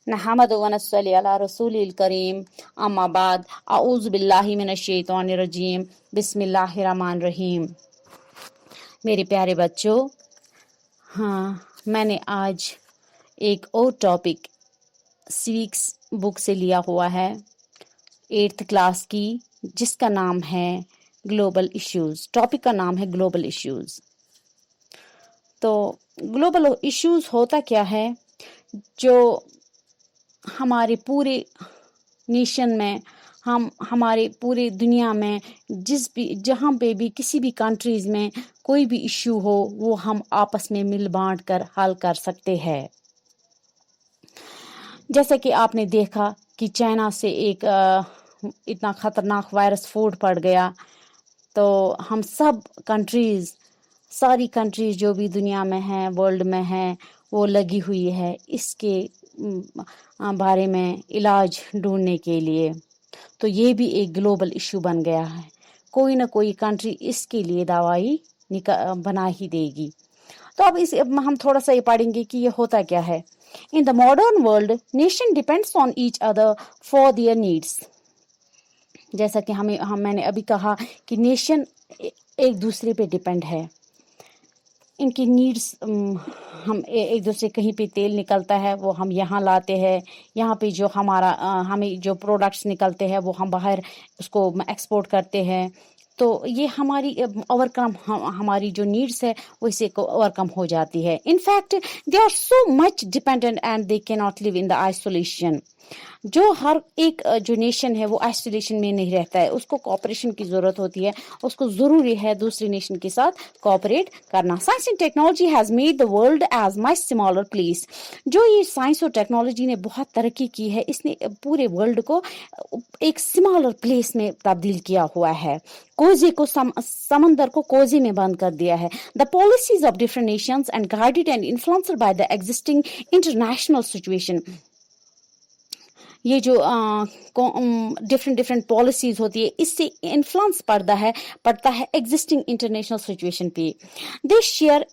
नहमदु व नस्सली अला रसूलिल करीम अम्मा बाद अऊज़ु बिल्लाहि मिनश शैतानिर रजीम बिस्मिल्लाहिर रहमानिर रहीम। मेरे प्यारे बच्चों, मैंने आज एक और टॉपिक सिविक्स बुक से लिया हुआ है 8th क्लास की, जिसका नाम है ग्लोबल इश्यूज। टॉपिक का नाम है ग्लोबल इश्यूज। तो ग्लोबल इश्यूज होता क्या है? जो हमारे पूरे नेशन में, हमारे पूरे दुनिया में जहाँ पे भी किसी भी कंट्रीज में कोई भी इश्यू हो, वो हम आपस में मिल बांट कर हल कर सकते हैं। जैसे कि आपने देखा कि चाइना से एक इतना खतरनाक वायरस फूट पड़ गया, तो हम सब कंट्रीज, सारी कंट्रीज जो भी दुनिया में हैं, वर्ल्ड में हैं, वो लगी हुई है इसके बारे में इलाज ढूंढने के लिए। तो ये भी एक ग्लोबल इशू बन गया है। कोई ना कोई कंट्री इसके लिए दवाई बना ही देगी। तो अब हम थोड़ा सा ये पढ़ेंगे कि ये होता क्या है। In the modern world nation depends on each other for their needs. जैसा कि मैंने अभी कहा कि नेशन एक दूसरे पे डिपेंड है। इनकी नीड्स, हम एक दूसरे, कहीं पे तेल निकलता है वो हम यहाँ लाते हैं, यहाँ पे जो हमें जो प्रोडक्ट्स निकलते हैं वो हम बाहर उसको एक्सपोर्ट करते हैं। तो ये हमारी जो नीड्स है वो इससे ओवरकम हो जाती है। In fact they are so much dependent and they can not live in the isolation. जो हर एक जो नेशन है वो आइसोलेशन में नहीं रहता है, उसको कोऑपरेशन की जरूरत होती है, उसको जरूरी है दूसरे नेशन के साथ कोऑपरेट करना। Science and technology has made the world as much smaller place. जो ये साइंस और टेक्नोलॉजी ने बहुत तरक्की की है, इसने पूरे वर्ल्ड को एक स्मॉलर प्लेस में तब्दील किया हुआ है। कोजे को समंदर को कोजे में बंद कर दिया है। The policies of different Nations and guided and influenced by the existing international situation. ये जो डिफरेंट पॉलिसीज होती है, इससे इन्फ्लुएंस पड़ता है एग्जिस्टिंग इंटरनेशनल सिचुएशन पे। They share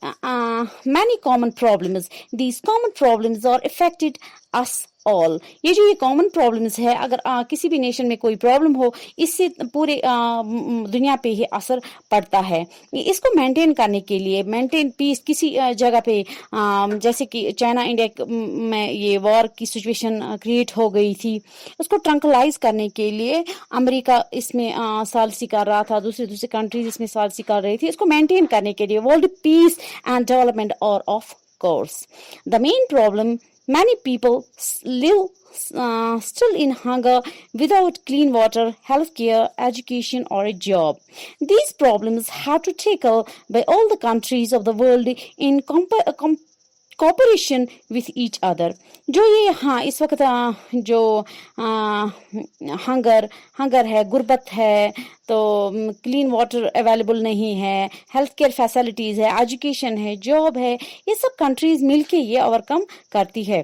many common problems. These common problems are affected us all. ये common problems है, अगर किसी भी नेशन में कोई प्रॉब्लम हो, इससे पूरे दुनिया पे ही असर पड़ता है। इसको मेंटेन करने के लिए, मेंटेन पीस किसी जगह पे, जैसे कि चाइना इंडिया में ये वॉर की सिचुएशन क्रिएट हो गई थी, उसको ट्रंकलाइज करने के लिए अमेरिका इसमें सालसी कर रहा था, दूसरे कंट्रीज इसमें सालसी कर रही थी। इसको मेंटेन करने के लिए वर्ल्ड पीस एंड डेवलपमेंट और of course. The main problem, many people live still in hunger without clean water, healthcare, education, or a job. These problems have to tackle by all the countries of the world in cooperation with each other. जो ये इस वक्त जो hunger है, गुर्बत है, तो clean water available नहीं है, हेल्थ केयर फैसिलिटीज़ है, एजुकेशन है, जॉब है, ये सब कंट्रीज मिलके ये ओवरकम करती है।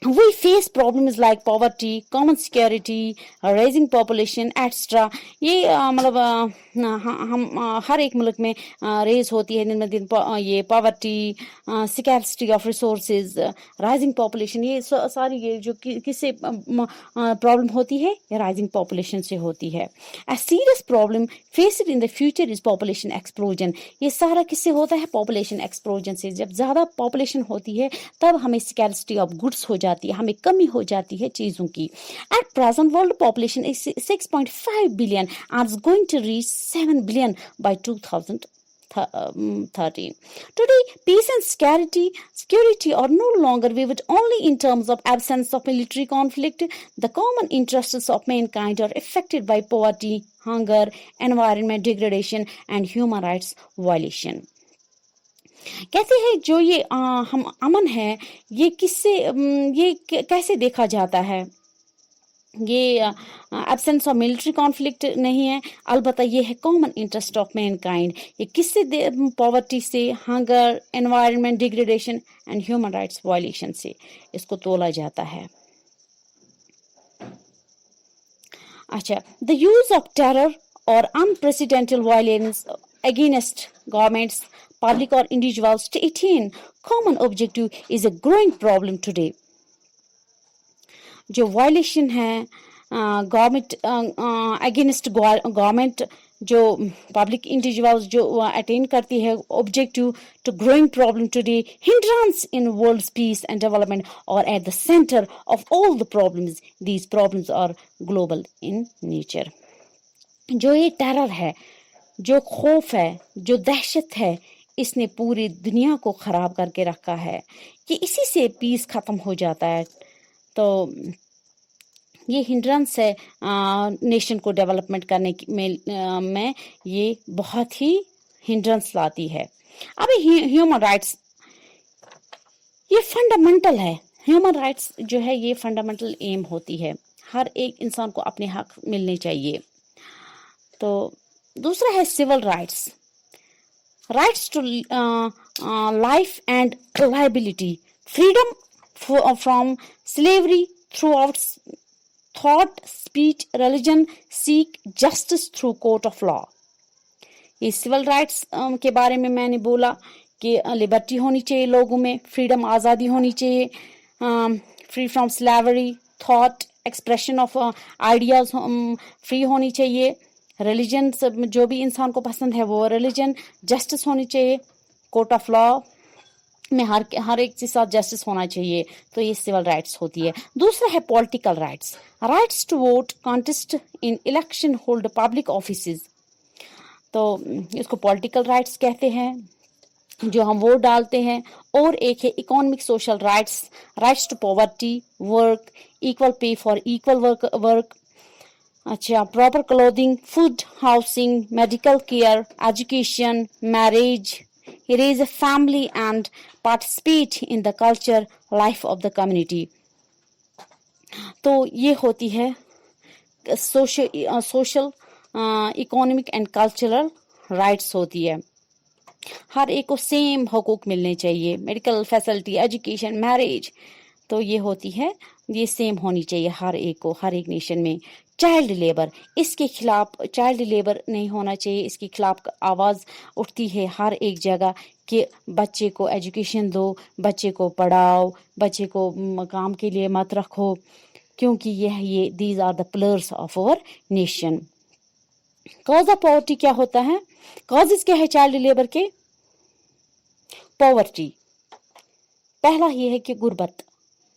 We face problems like poverty, common security, rising population, etc. ये मतलब हम हर एक मुल्क में रेज होती है दिन में दिन ये poverty, scarcity of resources, rising population. ये सारी ये जो किससे प्रॉब्लम होती है, ये राइजिंग पॉपुलेशन से होती है। A serious problem faced in the future is population explosion. ये सारा किससे होता है? पॉपुलेशन एक्सप्लोजन से। जब ज़्यादा पॉपुलेशन होती है तब हमें स्कैर्सिटी ऑफ गुड्स हो जाती है, हमें कमी हो जाती है चीज़ों की। At present world population is 6.5 billion and is going to reach 7 billion by 2013. Today, peace and security are no longer viewed only in terms of absence of military conflict. The common interests of mankind are affected by poverty, hunger, environment degradation, and human rights violation. कहते हैं जो ये हम अमन है, ये कैसे देखा जाता है? ये एब्सेंस ऑफ मिलिट्री कॉन्फ्लिक्ट नहीं है, अलबत्ता ये है कॉमन इंटरेस्ट ऑफ मैनकाइंड। ये किससे? पॉवर्टी से, hunger, environment degradation and human rights violation से इसको तोला जाता है। अच्छा, द यूज ऑफ टेरर और unprecedented violence against governments, public or individuals to attain common objective is a growing problem today. जो वायलेशन है गवर्नमेंट अगेंस्ट गवर्नमेंट जो पब्लिक इंडिविजुअल्स जो अटेंड करती है objective to growing problem today hindrance in world's peace and development और at the centre of all the problems these problems are global in nature. जो ये terror है, जो खौफ है, जो दहशत है, इसने पूरी दुनिया को ख़राब करके रखा है कि इसी से पीस ख़त्म हो जाता है। तो ये हिंड्रेंस है नेशन को डेवलपमेंट करने में ये बहुत ही हिंड्रेंस लाती है। अभी ह्यूमन राइट्स ये फंडामेंटल है। ह्यूमन राइट्स जो है ये फंडामेंटल एम होती है, हर एक इंसान को अपने हक मिलने चाहिए। तो दूसरा है civil rights, rights to life and liability, freedom from slavery throughout thought, speech, religion, seek justice through court of law। ये सिविल राइट्स के बारे में मैंने बोला कि लिबर्टी होनी चाहिए लोगों में, फ्रीडम आज़ादी होनी चाहिए, free from slavery, thought, expression of ideas free होनी चाहिए, रिलीजन जो भी इंसान को पसंद है वो रिलीजन, जस्टिस होनी चाहिए, कोर्ट ऑफ लॉ में हर एक के साथ जस्टिस होना चाहिए। तो ये सिविल राइट्स होती है। दूसरा है political rights, rights to vote, contest in election, hold public offices. तो इसको पॉलिटिकल राइट्स कहते हैं, जो हम वोट डालते हैं। और एक है economic social rights, rights to poverty, work, equal pay for equal work, अच्छा, proper clothing, food, housing, medical care, education, marriage, raise a family and participate in the culture life of the community। तो ये होती है social economic and cultural rights होती है। हर एक को same हकूक मिलने चाहिए, मेडिकल फैसिलिटी, एजुकेशन, मैरिज, तो ये होती है, ये सेम होनी चाहिए हर एक को, हर एक नेशन में। चाइल्ड लेबर, इसके खिलाफ चाइल्ड लेबर नहीं होना चाहिए, इसके खिलाफ आवाज़ उठती है हर एक जगह कि बच्चे को एजुकेशन दो, बच्चे को पढ़ाओ, बच्चे को काम के लिए मत रखो, क्योंकि ये these are the pillars of our nation. Cause of poverty क्या होता है? कॉजेज क्या है चाइल्ड लेबर के? पॉवर्टी, पहला ये है कि गुर्बत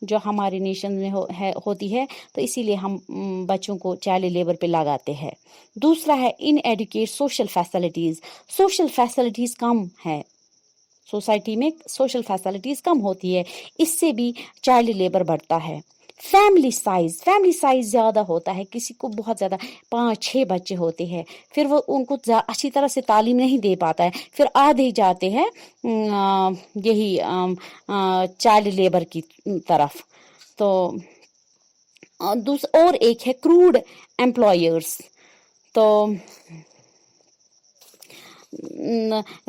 जो हमारे नेशन में होती है, तो इसीलिए हम बच्चों को चाइल्ड लेबर पे लगाते हैं। दूसरा है inadequate social facilities, social facilities कम है, सोसाइटी में सोशल फैसिलिटीज़ कम होती है, इससे भी चाइल्ड लेबर बढ़ता है। फैमिली साइज ज़्यादा होता है, किसी को बहुत ज़्यादा 5-6 बच्चे होते हैं, फिर वो उनको अच्छी तरह से तालीम नहीं दे पाता है, फिर आधे जाते हैं यही चाइल्ड लेबर की तरफ। तो और एक है क्रूड एम्प्लॉयर्स, तो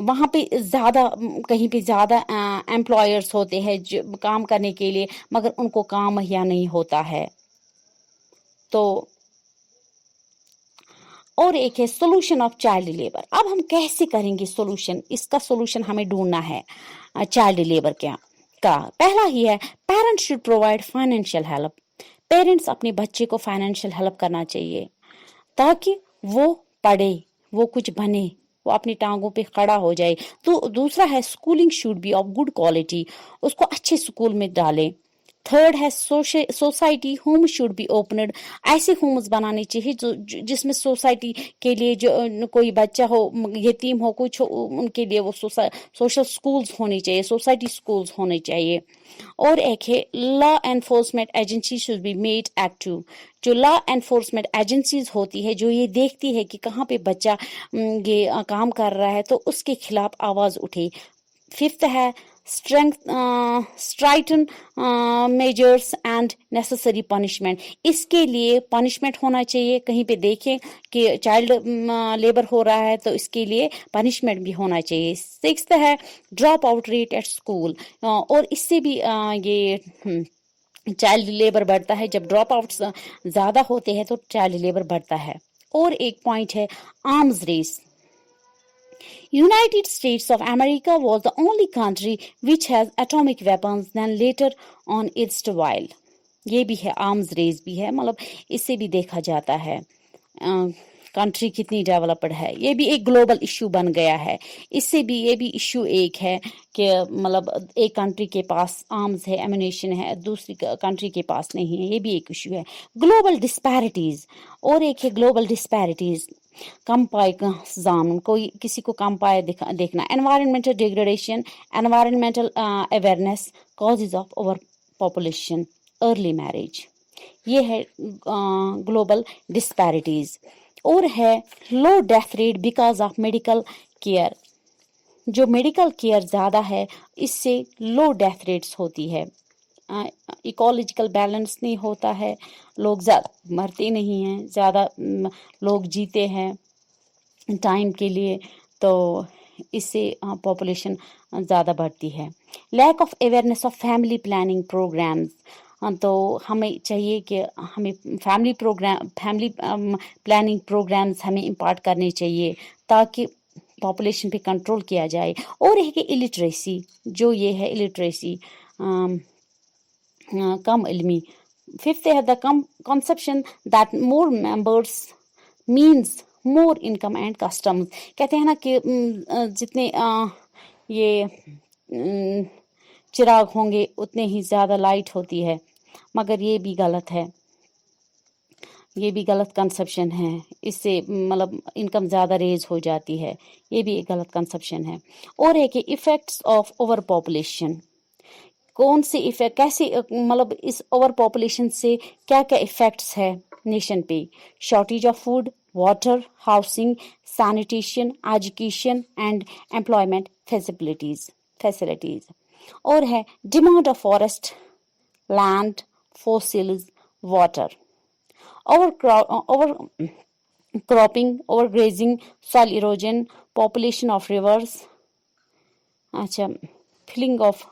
वहाँ पे ज़्यादा, कहीं पे ज़्यादा एम्प्लॉयर्स होते हैं जो काम करने के लिए, मगर उनको काम मुहैया नहीं होता है। तो और एक है सोल्यूशन ऑफ चाइल्ड लेबर। अब हम कैसे करेंगे सोल्यूशन, इसका सोल्यूशन हमें ढूंढना है चाइल्ड लेबर का। पहला ही है parents should provide financial help, parents अपने बच्चे को फाइनेंशियल हेल्प करना चाहिए ताकि वो पढ़े, वो कुछ बने, वो अपनी टांगों पे खड़ा हो जाए। तो दूसरा है schooling should be of good quality, उसको अच्छे स्कूल में डालें। थर्ड है society home should be opened, ऐसे होम्स बनाने चाहिए जिसमें सोसाइटी के लिए जो कोई बच्चा हो, यतीम हो, कुछ हो, उनके लिए वो सोशल स्कूल्स होने चाहिए, सोसाइटी स्कूल्स होने चाहिए। और एक है law enforcement agency should be made active, जो लॉ एनफोर्समेंट एजेंसीज होती है जो ये देखती है कि कहाँ पे बच्चा ये काम कर रहा है, तो उसके खिलाफ आवाज़ उठे। फिफ्थ है स्ट्राइटन मेजर्स एंड नेसेसरी पनिशमेंट, इसके लिए पनिशमेंट होना चाहिए, कहीं पे देखें कि चाइल्ड लेबर हो रहा है तो इसके लिए पनिशमेंट भी होना चाहिए। सिक्स्थ है drop out rate at school, और इससे भी ये चाइल्ड लेबर बढ़ता है, जब ड्रॉप आउट्स ज़्यादा होते हैं तो चाइल्ड लेबर बढ़ता है। और एक पॉइंट है arms race, United States of America was the only country which has atomic weapons, then later on its while। یہ بھی ہے، آرمز ریس بھی ہے، مطلب اس سے بھی دیکھا جاتا ہے کنٹری کتنی ڈیولپڈ ہے. یہ بھی ایک گلوبل ایشو بن گیا ہے. اس سے بھی یہ بھی ایشو ایک ہے کہ مطلب ایک کنٹری کے پاس آرمز ہے، ایمونیشن ہے، دوسری کنٹری کے پاس نہیں ہے. یہ بھی ایک ایشو ہے. گلوبل ڈسپیرٹیز، اور ایک ہے گلوبل ڈسپیرٹیز، کم پائے کا زامن، کوئی کسی کو کم پائے دیکھنا. Environmental degradation, environmental awareness, causes of overpopulation, early marriage. یہ ہے گلوبل ڈسپیرٹیز. اور ہے low death rate because of medical care. جو میڈیکل کیئر زیادہ ہے اس سے لو ڈیتھ ریٹس ہوتی ہے. ایکولوجیکل بیلنس نہیں ہوتا ہے، لوگ زیادہ مرتے نہیں ہیں، زیادہ لوگ جیتے ہیں ٹائم کے لیے، تو اس سے پاپولیشن زیادہ بڑھتی ہے. Lack of awareness of family planning programs. تو ہمیں چاہیے کہ ہمیں فیملی پلاننگ پروگرامز ہمیں امپارٹ کرنے چاہیے تاکہ پاپولیشن پہ کنٹرول کیا جائے. اور ہے کہ الٹریسی، جو یہ ہے الٹریسی، کم علمی. ففتھ ہے the conception that more members means more income and customs. کہتے ہیں نا کہ جتنے یہ چراغ ہوں گے اتنے ہی زیادہ لائٹ ہوتی ہے، مگر یہ بھی غلط ہے، یہ بھی غلط کنسپشن ہے. اس سے مطلب انکم زیادہ ریز ہو جاتی ہے، یہ بھی ایک غلط کنسپشن ہے. اور ہے کہ ایفیکٹس آف اوور پاپولیشن. کون سے ایفیکٹ، کیسے مطلب اس اوور پاپولیشن سے کیا کیا ایفیکٹس ہے نیشن پہ. Shortage of food, water, housing, sanitation, education and employment facilities. اور ہے demand of forest land, fossils, water. Over cropping, over grazing, soil erosion, population of rivers, اچھا filling of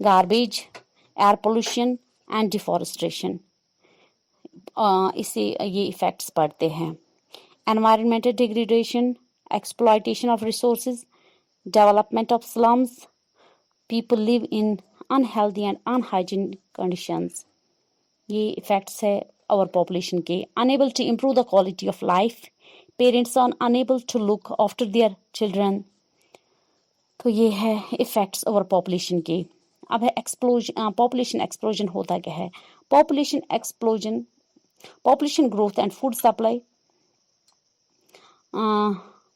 garbage, air pollution and deforestation. اس سے یہ effects پڑتے ہیں. Environmental degradation, exploitation of resources, development of slums, people live in unhealthy and unhygienic conditions. یہ effects ہے overpopulation کے. unable to improve the quality of life, parents are unable to look after their children. تو یہ ہے effects over population کے. اب ہے population explosion. ہوتا کیا ہے population explosion? Population growth and food supply,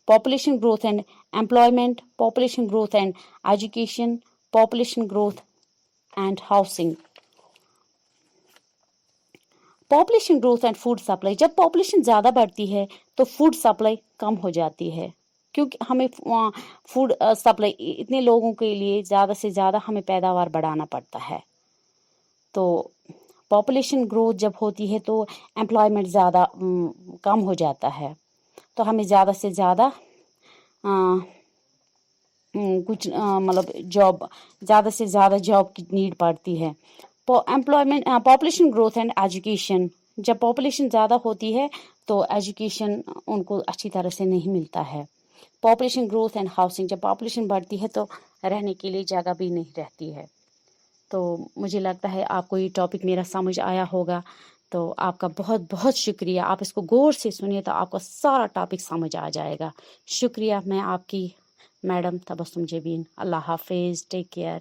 population growth and employment, population growth and education, population growth and housing. Population growth and food supply. جب پاپولیشن زیادہ بڑھتی ہے تو فوڈ سپلائی کم ہو جاتی ہے، کیونکہ ہمیں فوڈ سپلائی اتنے لوگوں کے لیے زیادہ سے زیادہ ہمیں پیداوار بڑھانا پڑتا ہے. تو پاپولیشن گروتھ جب ہوتی ہے تو امپلائمنٹ زیادہ کم ہو جاتا ہے، تو ہمیں زیادہ سے زیادہ کچھ مطلب زیادہ سے زیادہ جاب کی نیڈ پڑتی ہے. Employment, population growth and education. جب پاپولیشن زیادہ ہوتی ہے تو ایجوکیشن ان کو اچھی طرح سے نہیں ملتا ہے. Population growth and housing. جب پاپولیشن بڑھتی ہے تو رہنے کے لیے جگہ بھی نہیں رہتی ہے. تو مجھے لگتا ہے آپ کو یہ ٹاپک میرا سمجھ آیا ہوگا. تو آپ کا بہت بہت شکریہ. آپ اس کو غور سے سنیے تو آپ کو سارا ٹاپک سمجھ آ جائے گا. شکریہ. میں آپ کی میڈم تبسم جبین. اللہ حافظ. Take care.